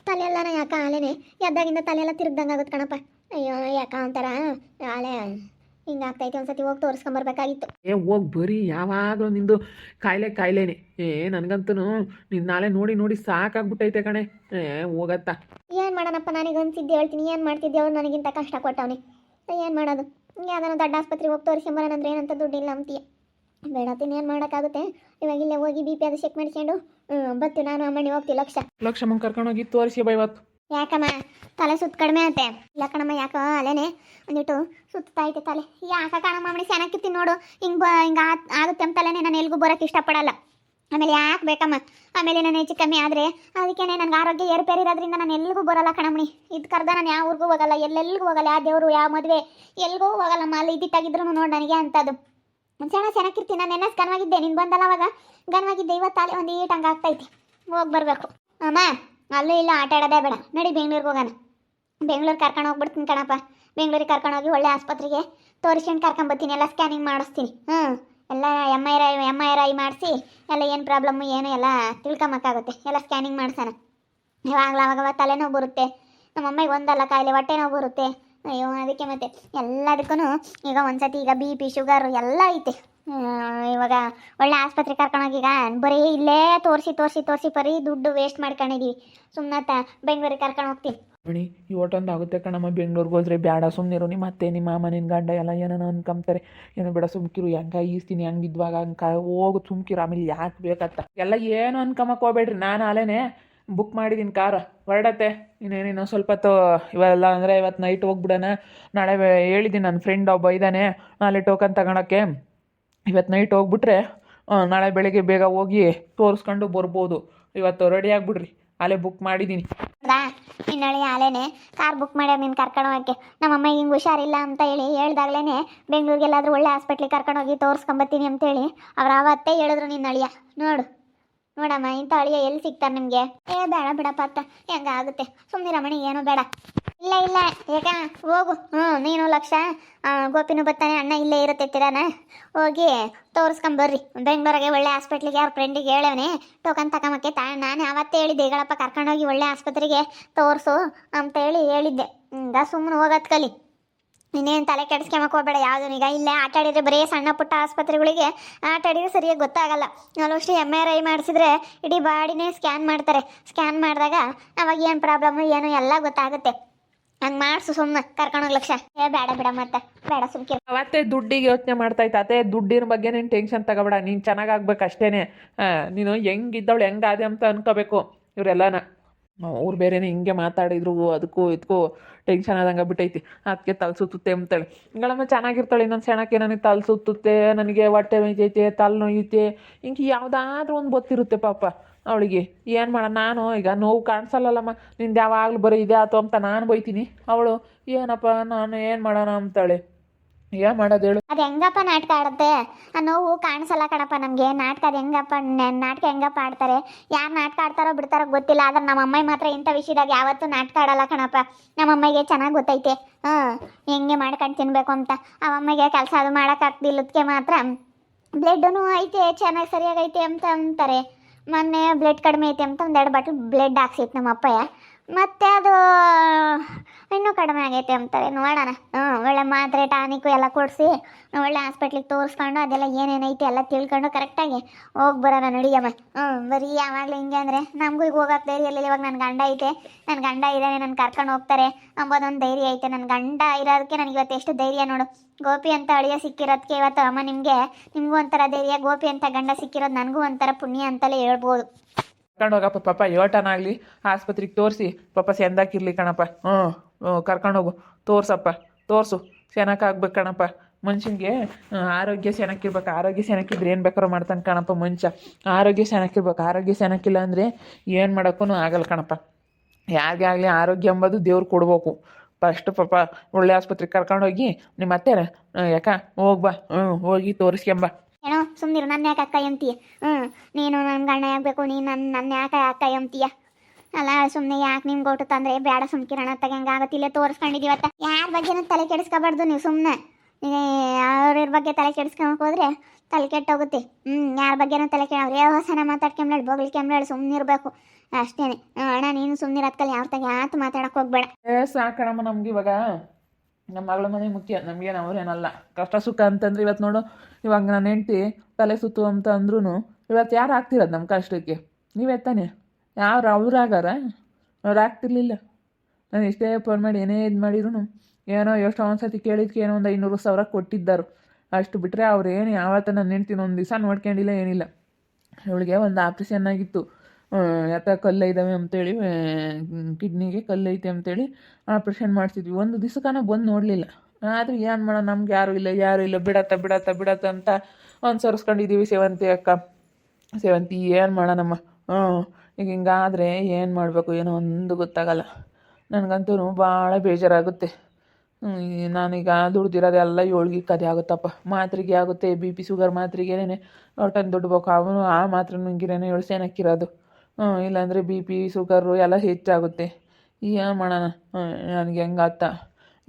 ತಲೆ ಎಲ್ಲಾನ ಯಾಕ ಆಲೆನೆ ಎದ್ದಾಗಿಂದ ತಲೆ ಎಲ್ಲ ತಿರುಗ್ದಂಗೆ ಆಗುತ್ತೆ ಕಣಪ್ಪ. ಅಯ್ಯೋ ಯಾಕ ಒಂಥರ ಆಲೆ ಹಿಂಗಾಗ್ತೈತೆ. ಒಂದ್ಸತಿ ಹೋಗಿ ತೋರಿಸ್ಕೊಂಬರ್ಬೇಕಾಗಿತ್ತು. ಹೋಗಿ ಬರೀ ಯಾವಾಗಲೂ ನಿಂದು ಕಾಯಿಲೆನೇ. ನನಗಂತೂ ನಿನ್ನ ನಾಳೆ ನೋಡಿ ನೋಡಿ ಸಾಕಾಗ್ಬಿಟ್ಟೈತೆ ಕಣೆ. ಹೋಗತ್ತ ಏನು ಮಾಡೋಣಪ್ಪ, ನನಗೆ ಅನ್ಸಿದ್ದು ಹೇಳ್ತೀನಿ. ಏನು ಮಾಡ್ತಿದ್ದೆ ಅವ್ರು ನನಗಿಂತ ಕಷ್ಟ ಕೊಟ್ಟವನಿ. ಏನು ಮಾಡೋದು? ಯಾವ್ದಾನ ದೊಡ್ಡ ಆಸ್ಪತ್ರೆಗೆ ಹೋಗಿ ತೋರಿಸ್ಕೊಂಬರೋಣಂದ್ರೆ ಏನಂತ ದುಡ್ಡಿಲ್ಲ ಅಂತೀಯ. ಬೇಡತ್ತೀನಿ, ಏನು ಮಾಡೋಕ್ಕಾಗುತ್ತೆ? ಇವಾಗ ಇಲ್ಲೇ ಹೋಗಿ ಬಿ ಪಿ ಅದು ಚೆಕ್ ಮಾಡ್ಕೊಂಡು ಬರ್ತೀವಿ. ನಾನು ಅಮ್ಮಣ್ಣಿ ಹೋಗ್ತೀವಿ. ಲಕ್ಷಮ್ಮ ಕರ್ಕೊಂಡೋಗಿ ತೋರಿಸಿ ಬಾ ಇವತ್ತು. ಯಾಕಮ್ಮ ತಲೆ ಸುತ್ತ ಕಡಿಮೆ ಆಯ್ತೆ? ಇಲ್ಲ ಕಣಮ್ಮ, ಯಾಕೋ ಅಲ್ಲೇನೆ ಒಂದಿಟ್ಟು ಸುತ್ತಾ ಐತೆ ತಲೆ. ಯಾಕ ಕಣಮ್ಮ ಮಣಿ ಚೆನ್ನಾಗಿತ್ತೀನಿ ನೋಡು. ಹಿಂಗೆ ಆಗುತ್ತೆ ಅಂತಲೇ ನಾನು ಎಲ್ಗೂ ಬರೋಕ್ಕೆ ಇಷ್ಟಪಡಲ್ಲ. ಆಮೇಲೆ ಯಾಕೆ ಬೇಕಮ್ಮ? ಆಮೇಲೆ ನಾನು ಹೆಚ್ಚು ಕಮ್ಮಿ ಆದರೆ ಅದಕ್ಕೆ ನನಗೆ ಆರೋಗ್ಯ ಏರುಪೇರು ಇರೋದ್ರಿಂದ ನಾನು ಎಲ್ಲಿಗೂ ಬರೋಲ್ಲ ಕಣಮಣಿ. ಇದು ಕರ್ದ ನಾನು ಯಾವ ಊರಿಗೂ ಹೋಗಲ್ಲ, ಎಲ್ಲೆಲ್ಲಿಗೂ ಹೋಗಲ್ಲ. ಯಾವ ದೇವರು ಯಾವ ಮದುವೆ ಎಲ್ಗೂ ಹೋಗಲ್ಲಮ್ಮ. ಅಲ್ಲಿ ಇದ್ದಿಟ್ಟಾಗಿದ್ರು ನೋಡಿ ನನಗೆ ಅಂಥದ್ದು ಚೆನ್ನಾಗಿರ್ತೀನಿ. ನಾನು ನೆನ್ನೆಸ್ ಗನವಾಗಿದ್ದೆ, ನೀನು ಬಂದಲ್ಲ ಅವಾಗ ಗನವಾಗಿದ್ದೆ. ಇವತ್ತು ಅಲ್ಲೇ ಒಂದು ಈಟ್ ಹಂಗೆ ಆಗ್ತೈತಿ. ಹೋಗಿ ಬರಬೇಕು ಅಮ್ಮ. ಅಲ್ಲೂ ಇಲ್ಲ ಆಟ ಆಡೋದೇ ಬೇಡ, ನಡಿ ಬೆಂಗ್ಳೂರಿಗೆ ಹೋಗೋಣ. ಬೆಂಗ್ಳೂರು ಕರ್ಕೊಂಡು ಹೋಗ್ಬಿಡ್ತೀನಿ ಕಣಪ್ಪ. ಬೆಂಗ್ಳೂರಿಗೆ ಕರ್ಕೊಂಡೋಗಿ ಒಳ್ಳೆ ಆಸ್ಪತ್ರೆಗೆ ತೋರಿಸ್ಕೊಂಡು ಕರ್ಕೊಂಬರ್ತೀನಿ. ಎಲ್ಲ ಸ್ಕ್ಯಾನಿಂಗ್ ಮಾಡಿಸ್ತೀನಿ. ಎಲ್ಲ ಎಮ್ ಐ ಮಾಡಿಸಿ ಎಲ್ಲ ಏನು ಪ್ರಾಬ್ಲಮ್ಮು ಏನು ಎಲ್ಲ ತಿಳ್ಕೊಂಬಕ್ಕಾಗುತ್ತೆ. ಎಲ್ಲ ಸ್ಕ್ಯಾನಿಂಗ್ ಮಾಡ್ಸೋಣ. ಅವಾಗವಾಗ ತಲೆನೋವು ಬರುತ್ತೆ, ನಮ್ಮ ಅಮ್ಮಗೆ ಒಂದಲ್ಲ ಕಾಯಿಲೆ ಹೊಟ್ಟೆ ನೋವು ಬರುತ್ತೆ. ಅಯ್ಯೋ ಅದಕ್ಕೆ ಮತ್ತೆ ಎಲ್ಲದಕ್ಕೂ ಈಗ ಒಂದ್ಸತಿ ಈಗ ಬಿ ಪಿ ಶುಗರು ಎಲ್ಲ ಐತೆ. ಇವಾಗ ಒಳ್ಳೆ ಆಸ್ಪತ್ರೆ ಕರ್ಕೊಂಡೋಗಿ ಈಗ ಬರೀ ಇಲ್ಲೇ ತೋರಿಸಿ ಬರೀ ದುಡ್ಡು ವೇಸ್ಟ್ ಮಾಡ್ಕೊಂಡಿದ್ದೀವಿ. ಸುಮ್ಮನೆ ಬೆಂಗಳೂರಿಗೆ ಕರ್ಕೊಂಡು ಹೋಗ್ತೀನಿ. ಮಣಿ ಇವತ್ತೊಂದು ಆಗುತ್ತೆ ಕಣಮ್ಮ. ಬೆಂಗ್ಳೂರಿಗೆ ಹೋದ್ರೆ ಬೇಡ, ಸುಮ್ಮನಿರು. ನಿಮ್ಮ ಅತ್ತೆ ನಿಮ್ಮ ಮಾಮ ನಿನ್ನ ಗಂಡ ಎಲ್ಲ ಏನೋ ಅನ್ಕೊಂತಾರೆ. ಏನೋ ಬೇಡ ಸುಮ್ಕಿರು. ಹೆಂಗೆ ಈಸ್ತೀನಿ ಹಂಗಿದ್ವಾಗ ಹೋಗು ಸುಮ್ಕಿರು. ಆಮೇಲೆ ಯಾಕೆ ಬೇಕತ್ತ ಎಲ್ಲ ಏನು ಅನ್ಕೊಂಬಕ್ಕೆ ಹೋಗ್ಬೇಡ್ರಿ. ನಾನು ಅಲ್ಲೇನೆ ಬುಕ್ ಮಾಡಿದ್ದೀನಿ ಕಾರ್, ಹೊರಡತ್ತೆ. ಇನ್ನೇನೇನೋ ಸ್ವಲ್ಪ ಹೊತ್ತು ಇವೆಲ್ಲ ಅಂದರೆ ಇವತ್ತು ನೈಟ್ ಹೋಗ್ಬಿಡೋಣ. ನಾಳೆ ಹೇಳಿದ್ದೀನಿ, ನನ್ನ ಫ್ರೆಂಡ್ ಒಬ್ಬ ಇದ್ದಾನೆ ನಾಳೆ ಟೋಕನ್ ತಗೊಳಕ್ಕೆ. ಇವತ್ತು ನೈಟ್ ಹೋಗ್ಬಿಟ್ರೆ ನಾಳೆ ಬೆಳಗ್ಗೆ ಬೇಗ ಹೋಗಿ ತೋರಿಸ್ಕೊಂಡು ಬರ್ಬೋದು. ಇವತ್ತು ರೆಡಿ ಆಗಿಬಿಡ್ರಿ, ಅಲ್ಲೇ ಬುಕ್ ಮಾಡಿದ್ದೀನಿ. ಇನ್ನಳಿ ಆಲೇನೆ ಕಾರ್ ಬುಕ್ ಮಾಡ್ಯಾರ ನೀನು ಕರ್ಕೊಂಡು ಹೋಗಕ್ಕೆ. ನಮ್ಮಮ್ಮ ಹಿಂಗೆ ಹುಷಾರಿಲ್ಲ ಅಂತ ಹೇಳ್ದಾಗ್ಲೇ ಬೆಂಗಳೂರಿಗೆಲ್ಲಾದ್ರೂ ಒಳ್ಳೆ ಹಾಸ್ಪಿಟ್ಲಿಗೆ ಕರ್ಕೊಂಡೋಗಿ ತೋರಿಸ್ಕೊಂಬತ್ತೀನಿ ಅಂತೇಳಿ ಅವ್ರು ಅವತ್ತೇ ಹೇಳಿದ್ರು. ನಿನ್ನ ಅಳಿಯ ನೋಡಮ್ಮ, ಇಂಥ ಅಳಿಯ ಎಲ್ಲಿ ಸಿಗ್ತಾರೆ ನಿಮಗೆ? ಬೇಡ ಬಿಡಪ್ಪ ಅತ್ತ, ಹೆಂಗಾಗುತ್ತೆ ಸುಮ್ಮನೆ ರಮಣಿ, ಏನೂ ಬೇಡ. ಇಲ್ಲ ಯಾಕ ಹೋಗು. ನೀನು ಲಕ್ಷ ಗೋಪಿನೂ ಬರ್ತಾನೆ, ಅಣ್ಣ ಇಲ್ಲೇ ಇರುತ್ತೆ ತಿರಾನ. ಹೋಗಿ ತೋರಿಸ್ಕೊಂಬರ್ರಿ ಬೆಂಗಳೂರಿಗೆ ಒಳ್ಳೆ ಹಾಸ್ಪಿಟ್ಲಿಗೆ. ಅವ್ರ ಫ್ರೆಂಡಿಗೆ ಹೇಳವನೇ ಟೋಕನ್ ತಗೊಂಬಕ್ಕೆ. ನಾನು ಅವತ್ತೇ ಹೇಳಿದ್ದೆ, ಈಗಳಪ್ಪ ಕರ್ಕೊಂಡೋಗಿ ಒಳ್ಳೆ ಆಸ್ಪತ್ರೆಗೆ ತೋರಿಸು ಅಂತೇಳಿ ಹೇಳಿದ್ದೆ. ಸುಮ್ಮನೆ ಹೋಗೋದು ಕಲಿ. ಇನ್ನೇನು ತಲೆ ಕೆಡಿಸ್ಕೊಂಬಕ್ಕೆ ಹೋಗ್ಬೇಡ ಯಾವುದು. ಈಗ ಇಲ್ಲೇ ಆಟ ಆಡಿದರೆ ಬರೀ ಸಣ್ಣ ಪುಟ್ಟ ಆಸ್ಪತ್ರೆಗಳಿಗೆ ಆಟ ಆಡಿದರೆ ಸರಿಯಾಗಿ ಗೊತ್ತಾಗಲ್ಲ. ಅಲ್ಲಷ್ಟು MRI ಮಾಡಿಸಿದ್ರೆ ಇಡೀ ಬಾಡಿನೇ ಸ್ಕ್ಯಾನ್ ಮಾಡ್ತಾರೆ. ಸ್ಕ್ಯಾನ್ ಮಾಡಿದಾಗ ಅವಾಗ ಏನು ಪ್ರಾಬ್ಲಮ್ಮು ಏನು ಎಲ್ಲ ಗೊತ್ತಾಗುತ್ತೆ. ಹಂಗೆ ಮಾಡಿಸು, ಸುಮ್ಮನೆ ಕರ್ಕೊಂಡೋಗಿ ಲಕ್ಷ. ಬೇಡ ಬಿಡ, ಮತ್ತೆ ಬೇಡ ಸುಮ್ಕೆ. ಅವತ್ತೇ ದುಡ್ಡಿಗೆ ಯೋಚನೆ ಮಾಡ್ತಾಯಿತ್ತು. ಅದೇ ದುಡ್ಡಿನ ಬಗ್ಗೆ ನೀನು ಟೆನ್ಷನ್ ತಗೋಬೇಡ. ನೀನು ಚೆನ್ನಾಗಾಗ್ಬೇಕು ಅಷ್ಟೇ. ನೀನು ಹೆಂಗಿದ್ದವಳು ಹೆಂಗಾದೆ ಅಂತ ಅನ್ಕೋಬೇಕು. ಇವರೆಲ್ಲನ ಅವ್ರು ಬೇರೆನೇ ಹಿಂಗೆ ಮಾತಾಡಿದ್ರು, ಅದಕ್ಕೂ ಇದಕ್ಕೂ ಟೆನ್ಷನ್ ಆದಂಗೆ ಬಿಟ್ಟೈತಿ. ಅದಕ್ಕೆ ತಲೆ ಸುತ್ತುತ್ತೆ ಅಂತೇಳಿ. ಹಿಂಗಳಮ್ಮ ಚೆನ್ನಾಗಿರ್ತಾಳೆ. ಇನ್ನೊಂದು ಸೆಣಕ್ಕೆ ನನಗೆ ತಲೆ ಸುತ್ತುತ್ತೆ, ನನಗೆ ಹೊಟ್ಟೆ ನೋಯ್ತೈತೆ, ತಲೆ ನೋಯುತ್ತೆ, ಹಿಂಗೆ ಯಾವುದಾದ್ರೂ ಒಂದು ಗೊತ್ತಿರುತ್ತೆ ಪಾಪ ಅವಳಿಗೆ. ಏನು ಮಾಡೋಣ? ನಾನು ಈಗ ನೋವು ಕಾಣಿಸಲ್ಲಲ್ಲಮ್ಮ, ನಿಂದು ಯಾವಾಗಲೂ ಬರೀ ಇದೆ ಆಯ್ತು ಅಂತ ನಾನು ಬೈತೀನಿ. ಅವಳು ಏನಪ್ಪ ನಾನು ಏನು ಮಾಡೋಣ ಅಂತಾಳೆ. ಏನು ಮಾಡೋದು ಹೇಳು? ಅದು ಹೆಂಗಪ್ಪ ನಾಟಕ ಆಡುತ್ತೆ? ಆ ನೋವು ಕಾಣಿಸಲ್ಲ ಕಣಪ್ಪ ನಮಗೆ. ನಾಟಕ ಅದು ಹೆಂಗಪ್ಪ, ನಾಟಕ ಹೆಂಗಪ್ಪ ಆಡ್ತಾರೆ? ಯಾರು ನಾಟಕ ಆಡ್ತಾರೋ ಬಿಡ್ತಾರೋ ಗೊತ್ತಿಲ್ಲ. ಆದ್ರೆ ನಮ್ಮ ಅಮ್ಮ ಮಾತ್ರ ಇಂಥ ವಿಷಯದಾಗ ಯಾವತ್ತೂ ನಾಟಕ ಆಡಲ್ಲ ಕಣಪ್ಪ. ನಮ್ಮ ಅಮ್ಮಗೆ ಚೆನ್ನಾಗಿ ಗೊತ್ತೈತೆ ಹೆಂಗೆ ಮಾಡ್ಕೊಂಡು ತಿನ್ನಬೇಕು ಅಂತ. ಆ ಅಮ್ಮಗೆ ಕೆಲಸ ಅದು ಮಾಡೋಕ್ಕಾಗ್ದಿಲ್ಲದಕ್ಕೆ ಮಾತ್ರ ಬ್ಲಡ್ಡೂ ಐತೆ ಚೆನ್ನಾಗಿ ಸರಿಯಾಗೈತೆ ಅಂತ ಅಂತಾರೆ. ಮೊನ್ನೆ ಬ್ಲಡ್ ಕಡಿಮೆ ಐತೆ ಅಂತ 1-2 ಬಾಟ್ಲ್ ಬ್ಲಡ್ ಹಾಕ್ಸಿತ್ತು ನಮ್ಮ ಅಪ್ಪಯ್ಯ. ಮತ್ತು ಅದು ಇನ್ನೂ ಕಡಿಮೆ ಆಗೈತೆ ಅಂತಾರೆ. ನೋಡೋಣ. ಒಳ್ಳೆ ಮಾತ್ರೆ ಟಾನಿಕ್ಕು ಎಲ್ಲ ಕೊಡಿಸಿ ಒಳ್ಳೆ ಹಾಸ್ಪಿಟ್ಲಿಗೆ ತೋರಿಸ್ಕೊಂಡು ಅದೆಲ್ಲ ಏನೇನೈತೆ ಎಲ್ಲ ತಿಳ್ಕೊಂಡು ಕರೆಕ್ಟಾಗಿ ಹೋಗಿ ಬರೋಣ ನಡಿಯಮ್ಮ. ಬರೀ ಯಾವಾಗಲೂ ಹಿಂಗೆ ಅಂದರೆ ನಮಗೂ ಈಗ ಹೋಗೋಕೆ ಧೈರ್ಯ ಇಲ್ಲ. ಇವಾಗ ನನ್ನ ಗಂಡ ಐತೆ, ನನ್ನ ಗಂಡ ಇದ್ದಾನೆ, ನನ್ನ ಕರ್ಕೊಂಡು ಹೋಗ್ತಾರೆ ಅಂಬೋದೊಂದು ಧೈರ್ಯ ಐತೆ. ನನ್ನ ಗಂಡ ಇರೋದಕ್ಕೆ ನನಗೆ ಇವತ್ತು ಎಷ್ಟು ಧೈರ್ಯ ನೋಡು. ಗೋಪಿ ಅಂತ ಅಳಿಯ ಸಿಕ್ಕಿರೋದಕ್ಕೆ ಇವತ್ತು ಅಮ್ಮ ನಿಮಗೂ ಒಂಥರ ಧೈರ್ಯ. ಗೋಪಿ ಅಂತ ಗಂಡ ಸಿಕ್ಕಿರೋದು ನನಗೂ ಒಂಥರ ಪುಣ್ಯ ಅಂತಲೇ ಹೇಳ್ಬೋದು. ಕರ್ಕೊಂಡೋಗಪ್ಪ ಪಾಪ ಯೋಟನಾಗಲಿ ಆಸ್ಪತ್ರೆಗೆ ತೋರಿಸಿ ಪಾಪ ಚೆಂದಾಕಿರ್ಲಿ ಕಣಪ್ಪ. ಕರ್ಕೊಂಡೋಗು, ತೋರ್ಸಪ್ಪ, ತೋರಿಸು. ಚೆನ್ನಾಗಾಗ್ಬೇಕು ಕಣಪ್ಪ. ಮನುಷ್ಯನಿಗೆ ಆರೋಗ್ಯ ಚೆನ್ನಾಗಿರ್ಬೇಕು. ಆರೋಗ್ಯ ಚೆನ್ನಾಗಿದ್ರೆ ಏನು ಬೇಕಾದ್ರೂ ಮಾಡ್ತಾನೆ ಕಣಪ್ಪ ಮನುಷ್ಯ. ಆರೋಗ್ಯ ಚೆನ್ನಾಗಿರ್ಬೇಕು. ಆರೋಗ್ಯ ಚೆನ್ನಾಗಿಲ್ಲ ಅಂದರೆ ಏನು ಮಾಡೋಕ್ಕೂ ಆಗಲ್ಲ ಕಣಪ್ಪ. ಯಾರಿಗೇ ಆಗಲಿ ಆರೋಗ್ಯ ಎಂಬುದು ದೇವ್ರು ಕೊಡ್ಬೇಕು. ಫಸ್ಟ್ ಪಾಪ ಒಳ್ಳೆ ಆಸ್ಪತ್ರೆಗೆ ಕರ್ಕೊಂಡೋಗಿ ನಿಮ್ಮ ಅತ್ತೆರ ಯಾಕ ಹೋಗ್ಬಾ, ಹೋಗಿ ತೋರಿಸ್ಕೊಂಬ. ಏನೋ ಸುಮ್ಮನಿರು. ನನ್ನ ಯಾಕೆ ಅಕ್ಕ ಎಂತೀಯ? ನೀನು ನನ್ನ ಗಂಡ ಆಗಬೇಕು, ನೀನು ನನ್ನ ಯಾಕೆ ಅಕ್ಕ ಎಂತೀಯ? ಅಲ್ಲ ಸುಮ್ಮನೆ ಯಾಕೆ ನಿಮ್ಗೆ ಕೊಟ್ಟು ತಂದರೆ ಬೇಡ ಸುಮ್ಕಿರಣ ತಗಂಗಾಗತ್ತಿಲ್ಲ ತೋರಿಸ್ಕೊಂಡಿದ್ದೀವತ್ತ. ಯಾರ ಬಗ್ಗೆನೂ ತಲೆ ಕೆಡಿಸ್ಕೋಬಾರ್ದು ನೀವು. ಸುಮ್ಮನೆ ಅವ್ರ ಬಗ್ಗೆ ತಲೆ ಕೆಡಿಸ್ಕೊಳಕ್ ಹೋದ್ರೆ ತಲೆ ಕೆಟ್ಟೋಗುತ್ತೆ. ಯಾರ ಬಗ್ಗೆನೂ ತಲೆ ಅವ್ರು ಯಾವ ಸನ ಮಾತಾಡ್ಕೊಂಬೇಡ, ಬೋಗಲ್ಕೊಂಬೇಡ, ಸುಮ್ಮನಿರ್ಬೇಕು ಅಷ್ಟೇನೆ. ಅಣ್ಣ ನೀನು ಸುಮ್ಮನಿರತ್ಕಲ್ಲಿ ಯಾವ ತಗ ಯಾತು ಮಾತಾಡಕ್ಕೆ ಹೋಗ್ಬೇಡ. ಸಾಕಣಮ್ಮ ನಮ್ಗೆ ಇವಾಗ ನಮ್ಮ ಮಗಳ ಮನೆ ಮುಖ್ಯ, ನಮಗೇನು ಅವ್ರೇನಲ್ಲ. ಕಷ್ಟ ಸುಖ ಅಂತಂದ್ರೆ ಇವತ್ತು ನೋಡು, ಇವಾಗ ನನ್ನ ಹೆಂಡ್ತಿ ತಲೆ ಸುತ್ತು ಅಂತ ಅಂದ್ರೂ ಇವತ್ತು ಯಾರು ಆಗ್ತಿರೋದು ನಮ್ಮ ಕಷ್ಟಕ್ಕೆ? ನೀವೇ ತಾನೆ. ಯಾರು ಅವ್ರಾಗಾರ? ಅವ್ರು ಆಗ್ತಿರ್ಲಿಲ್ಲ. ನಾನು ಎಷ್ಟೇ ಫೋನ್ ಮಾಡಿ ಏನೇ ಇದು ಮಾಡಿದ್ರು ಏನೋ ಎಷ್ಟೋ ಒಂದ್ಸತಿ ಕೇಳಿದ್ಕೆ ಏನೋ ಒಂದು 500,000 ಕೊಟ್ಟಿದ್ದರು. ಅಷ್ಟು ಬಿಟ್ಟರೆ ಅವ್ರೇನು ಯಾವತ್ತ ನನ್ನ ಹೆಂಡ್ತಿನ ಒಂದು ದಿವಸ ನೋಡ್ಕೊಂಡಿಲ್ಲ, ಏನಿಲ್ಲ. ಅವಳಿಗೆ ಒಂದು ಆಪ್ರೇಷನ್ ಆಗಿತ್ತು, ಯಾತ ಕಲ್ಲು ಇದ್ದಾವೆ ಅಂತೇಳಿ, ಕಿಡ್ನಿಗೆ ಕಲ್ಲು ಐತೆ ಅಂತೇಳಿ ಆಪ್ರೇಷನ್ ಮಾಡಿಸಿದ್ವಿ. ಒಂದು ದಿವಸಕ್ಕನ ಬಂದು ನೋಡಲಿಲ್ಲ. ಆದರೆ ಏನು ಮಾಡೋಣ, ನಮ್ಗೆ ಯಾರೂ ಇಲ್ಲ, ಬಿಡತ್ತ ಅಂತ ಒಂದು ಸರಿಸ್ಕೊಂಡಿದ್ದೀವಿ. ಸೇವಂತಿ ಏನು ಮಾಡೋಣಮ್ಮ. ಈಗ ಹಿಂಗಾದರೆ ಏನು ಮಾಡಬೇಕು ಏನೋ ಒಂದು ಗೊತ್ತಾಗಲ್ಲ. ನನಗಂತೂ ಭಾಳ ಬೇಜಾರಾಗುತ್ತೆ. ನಾನೀಗ ದುಡ್ದಿರೋದೆಲ್ಲ ಏಳ್ಗೆ ಕದೆ ಆಗುತ್ತಪ್ಪ. ಮಾತ್ರೆಗೆ ಆಗುತ್ತೆ, BP ಶುಗರ್ ಮಾತ್ರೆಗೇನೆ ಹೊಟ್ಟೆನ ದುಡ್ಡು ಬೇಕು. ಅವನು ಆ ಮಾತ್ರೆ ನುಂಗಿರೇನೆ ಇಳಿಸೇನಕ್ಕಿರೋದು. ಇಲ್ಲಾಂದರೆ BP ಶುಗರು ಎಲ್ಲ ಹೆಚ್ಚಾಗುತ್ತೆ. ಏನು ಮಾಡೋಣ? ನನಗೆ ಹೆಂಗಾತ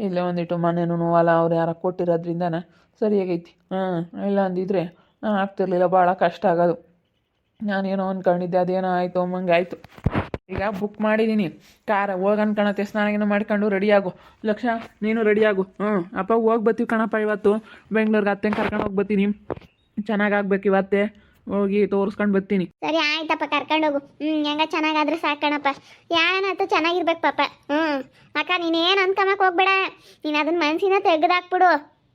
ಇಲ್ಲೇ ಒಂದಿಟ್ಟು ಮನೇನು ನೋವಲ್ಲ, ಅವ್ರು ಯಾರೋ ಕೊಟ್ಟಿರೋದ್ರಿಂದನ ಸರಿಯಾಗೈತಿ. ಇಲ್ಲ ಅಂದಿದ್ರೆ ಆಗ್ತಿರ್ಲಿಲ್ಲ, ಭಾಳ ಕಷ್ಟ ಆಗೋದು. ನಾನೇನೋ ಅಂದ್ಕೊಂಡಿದ್ದೆ, ಅದೇನೋ ಆಯಿತು ಅಮ್ಮಂಗೆ ಆಯಿತು. ಈಗ ಬುಕ್ ಮಾಡಿದ್ದೀನಿ ಕಾರ, ಹೋಗಿ ಅನ್ಕೊಳತ್ತೆ. ಸ್ನಾನ ಮಾಡ್ಕೊಂಡು ರೆಡಿಯಾಗು. ಲಕ್ಷ ನೀನು ರೆಡಿಯಾಗು. ಅಪ್ಪ ಹೋಗಿ ಬರ್ತೀವಿ ಕಣಪ್ಪ ಇವತ್ತು ಬೆಂಗ್ಳೂರ್ಗೆ. ಅತ್ತೆಂಗೆ ಕರ್ಕೊಂಡು ಹೋಗಿ ಬರ್ತೀನಿ. ಚೆನ್ನಾಗಾಗ್ಬೇಕು ಇವತ್ತೇ, ಹೋಗಿ ತೋರಿಸ್ಕೊಂಡು ಬರ್ತೀನಿ. ಸರಿ ಆಯ್ತಪ್ಪ, ಕರ್ಕೊಂಡು ಹೋಗು. ಹೆಂಗ ಚೆನ್ನಾಗಾದ್ರೆ ಸಾಕಣಪ್ಪ. ಯಾರನ್ನತ್ತು ಚೆನ್ನಾಗಿರ್ಬೇಕು ಪಾಪ. ಅಕ್ಕ ನೀನೇನು ಅನ್ಕೊಂಬಕ್ಕೆ ಹೋಗ್ಬೇಡ. ನೀನು ಅದನ್ನ ಮನಸ್ಸಿನ ತೆಗೆದಾಕ್ಬಿಡು.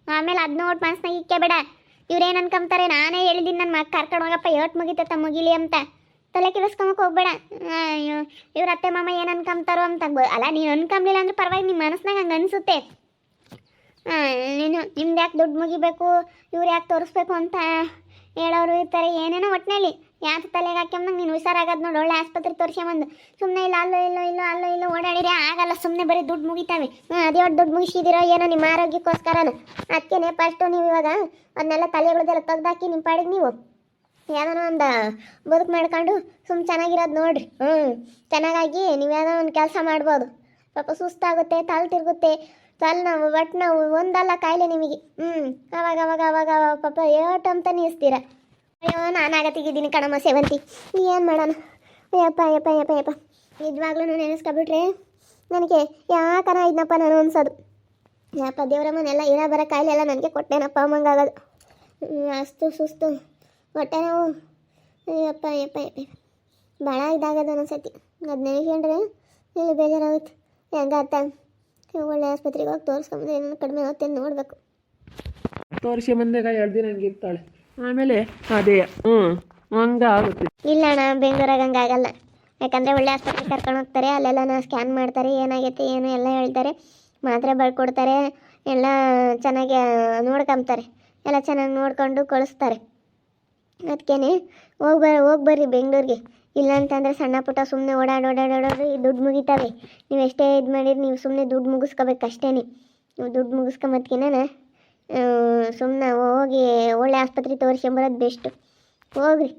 ಆಮೇಲೆ ಅದು ನೋಡಿ ಮನಸ್ಸಿನಾಗ ಇಕ್ಕಬೇಡ. ಇವ್ರೇನು ಅನ್ಕೊಂತಾರೆ, ನಾನೇ ಹೇಳಿದ್ದೀನಿ ನನ್ನ ಮಗ ಕರ್ಕೊಂಡು ಹೋಗಪ್ಪ, ಏಟ್ ಮುಗಿತತ್ತ ಮುಗಿಲಿ ಅಂತ. ತಲೆ ಕೆಡಿಸ್ಕೊಂಬಕ್ಕೆ ಹೋಗ್ಬೇಡ. ಇವ್ರ ಅತ್ತೆ ಮಾಮ ಏನು ಅನ್ಕೊಂತಾರೋ ಅಂತ. ಅಲ್ಲ ನೀನು ಅನ್ಕೊಂಬಿಲ್ಲ ಅಂದ್ರೆ ಪರವಾಗಿ ನಿಮ್ಮ ಮನಸ್ಸಿನಾಗ ಹಂಗೆ ಅನಿಸುತ್ತೆ. ನಿಮ್ದು ಯಾಕೆ ದುಡ್ಡು ಮುಗಿಬೇಕು, ಇವ್ರು ಯಾಕೆ ತೋರಿಸ್ಬೇಕು ಅಂತ ಹೇಳೋರು ಇರ್ತಾರೆ. ಏನೇನೋ ಒಟ್ಟಿನಲ್ಲಿ ಯಾಕೆ ತಲೆಗೆ ಹಾಕ್ಯಂಬಂಗೆ ನೀನು ಹುಷಾರಾಗದು ನೋಡಿ. ಒಳ್ಳೆ ಆಸ್ಪತ್ರೆ ತೋರಿಸ್ಕೊಂಬಂದು ಸುಮ್ಮನೆ ಇಲ್ಲ ಅಲ್ಲೋ ಓಡಾಡಿದ್ರೆ ಆಗಲ್ಲ. ಸುಮ್ಮನೆ ಬರೀ ದುಡ್ಡು ಮುಗಿತಾವೆ. ಅದೇ ಒಟ್ಟು ದುಡ್ಡು ಮುಗಿಸಿದಿರೋ ಏನೋ ನಿಮ್ಮ ಆರೋಗ್ಯಕ್ಕೋಸ್ಕರನ. ಅದಕ್ಕೇನೆ ಫಸ್ಟು ನೀವು ಇವಾಗ ಅದನ್ನೆಲ್ಲ ತಲೆಗಳದೆಲ್ಲ ತೆಗ್ದಾಕಿ ನಿಮ್ಮ ಪಾಡಿಗೆ ನೀವು ಯಾವುದೋ ಒಂದು ಬದುಕು ಮಾಡ್ಕೊಂಡು ಚೆನ್ನಾಗಿರೋದು ನೋಡ್ರಿ. ಚೆನ್ನಾಗಾಗಿ ನೀವು ಯಾವುದೋ ಒಂದು ಕೆಲಸ ಮಾಡ್ಬೋದು. ಪಾಪ ಸುಸ್ತಾಗುತ್ತೆ, ತಲೆ ತಿರುಗುತ್ತೆ, ತಲೆನೋವು, ಹೊಟ್ಟೆ ನೋವು, ಒಂದಲ್ಲ ಕಾಯಿಲೆ ನಿಮಗೆ. ಅವಾಗ ಪಾಪ ಏಟು ಅಂತ ನಿಲ್ಲಿಸ್ತೀರ. ಅಯ್ಯೋ ನಾನು ತೆಗಿದ್ದೀನಿ ಕಣಮ್ಮ ಸೇವಂತಿ. ಏನು ಮಾಡೋಣ? ಯಪ್ಪ ನಿಜವಾಗ್ಲೂ ನೆನೆಸ್ಕೊಬಿಟ್ರೆ ನನಗೆ ಯಾಕನ ಇದ್ನಪ್ಪ ನಾನು ಅನ್ಸೋದು. ಯಪ್ಪ ದೇವ್ರ ಮನೆಲ್ಲ ಇರೋ ಬರೋ ಕಾಯಿಲೆ ಎಲ್ಲ ನನಗೆ ಕೊಟ್ಟೆನಪ್ಪ ಅಮ್ಮಂಗಾಗೋದು. ಅಷ್ಟು ಸುಸ್ತು, ಹೊಟ್ಟೆ ನೋವು. ಯಪ್ಪ ಭಾಳ ಇದಾಗದ ಅನ್ಸತಿ. ಅದು ನೆನೆಸ್ಕೊಂಡ್ರೆ ಇಲ್ಲಿ ಬೇಜಾರಾಗುತ್ತೆ. ಹೆಂಗಾತ ಒಳ್ಳೆ ಆಸ್ಪತ್ರೆಗೆ ಹೋಗಿ ತೋರಿಸ್ಕೊಂಬಂದ್ರೆ ಏನೋ ಕಡಿಮೆ ಆಗುತ್ತೆ ನೋಡಬೇಕು. ತೋರಿಸಿ ಬಂದಾಗ 2 ದಿನ ಹಂಗೆ ಇರ್ತಾಳೆ, ಆಮೇಲೆ ಅದೇ ಹಂಗೆ ಆಗುತ್ತೆ. ಇಲ್ಲ ಅಣ್ಣ, ಬೆಂಗಳೂರಾಗ ಹಂಗಾಗಲ್ಲ. ಯಾಕಂದರೆ ಒಳ್ಳೆ ಆಸ್ಪತ್ರೆಗೆ ಕರ್ಕೊಂಡು ಹೋಗ್ತಾರೆ. ಅಲ್ಲೆಲ್ಲ ಸ್ಕ್ಯಾನ್ ಮಾಡ್ತಾರೆ, ಏನಾಗೈತೆ ಏನು ಎಲ್ಲ ಹೇಳ್ತಾರೆ, ಮಾತ್ರೆ ಬರ್ಕೊಡ್ತಾರೆ, ಎಲ್ಲ ಚೆನ್ನಾಗಿ ನೋಡ್ಕೊಂತಾರೆ, ಎಲ್ಲ ಚೆನ್ನಾಗಿ ನೋಡ್ಕೊಂಡು ಕಳಿಸ್ತಾರೆ. ಅದಕ್ಕೇನೆ ಹೋಗಿ ಬರ್ರಿ ಬೆಂಗಳೂರಿಗೆ. ಇಲ್ಲ ಅಂತಂದರೆ ಸಣ್ಣ ಪುಟ್ಟ ಸುಮ್ಮನೆ ಓಡಾಡೋದು ಈ ದುಡ್ಡು ಮುಗಿತಾವೆ. ನೀವು ಎಷ್ಟೇ ಇದು ಮಾಡಿರಿ, ನೀವು ಸುಮ್ಮನೆ ದುಡ್ಡು ಮುಗಿಸ್ಕೋಬೇಕು ಅಷ್ಟೇ. ನೀವು ದುಡ್ಡು ಮುಗಿಸ್ಕೊಂಬತ್ಕಿನ ಸುಮ್ಮನೆ ಹೋಗಿ ಒಳ್ಳೆ ಆಸ್ಪತ್ರೆ ತೋರಿಸ್ಕೊಂಬರೋದು ಬೆಸ್ಟು. ಹೋಗ್ರಿ.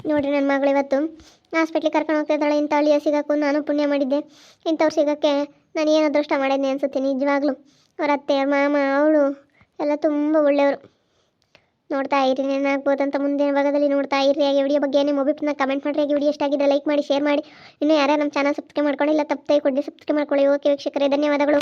ನೋಡಿರಿ, ನನ್ನ ಮಗಳು ಇವತ್ತು ಹಾಸ್ಪಿಟ್ಲಿಗೆ ಕರ್ಕೊಂಡು ಹೋಗ್ತಿದ್ದಾಳೆ. ಇಂಥ ಹಳ್ಳಿಯ ಸಿಗೋಕ್ಕೂ ನಾನು ಪುಣ್ಯ ಮಾಡಿದ್ದೆ. ಇಂಥವ್ರು ಸಿಗೋಕ್ಕೆ ನಾನು ಏನು ಅದೃಷ್ಟ ಮಾಡಿದ್ದೆ ಅನಿಸುತ್ತೆ ನಿಜವಾಗ್ಲೂ. ಅವ್ರ ಅತ್ತೆ ಮಾಮ ಅವಳು ಎಲ್ಲ ತುಂಬ ಒಳ್ಳೆಯವರು. ನೋಡ್ತಾ ಇರಿ, ಏನಾಗ್ಬೋದಂತ ಮುಂದಿನ ಭಾಗದಲ್ಲಿ ನೋಡ್ತಾ ಇರಿ. ಹಾಗೆ ವಿಡಿಯೋ ಬಗ್ಗೆ ನಿಮ್ಮ ಒಬ್ಬಿನ ಕಮೆಂಟ್ ಮಾಡಿರಿ. ಹಾಗೆ ವಿಡಿಯೋ ಇಷ್ಟ ಆಗಿದ್ರೆ ಲೈಕ್ ಮಾಡಿ, ಶೇರ್ ಮಾಡಿ. ಇನ್ನೂ ಯಾರು ನಮ್ಮ ಚಾನಲ್ ಸಬ್ಸ್ಕ್ರೈಬ್ ಮಾಡ್ಕೊಂಡಿಲ್ಲ ತಪ್ಪದೆ ಕೊಡಿ, ಸಬ್ಸ್ಕ್ರೈಬ್ ಮಾಡ್ಕೊಳ್ಳಿ. ಓಕೆ ವೀಕ್ಷಕರೇ, ಧನ್ಯವಾದಗಳು.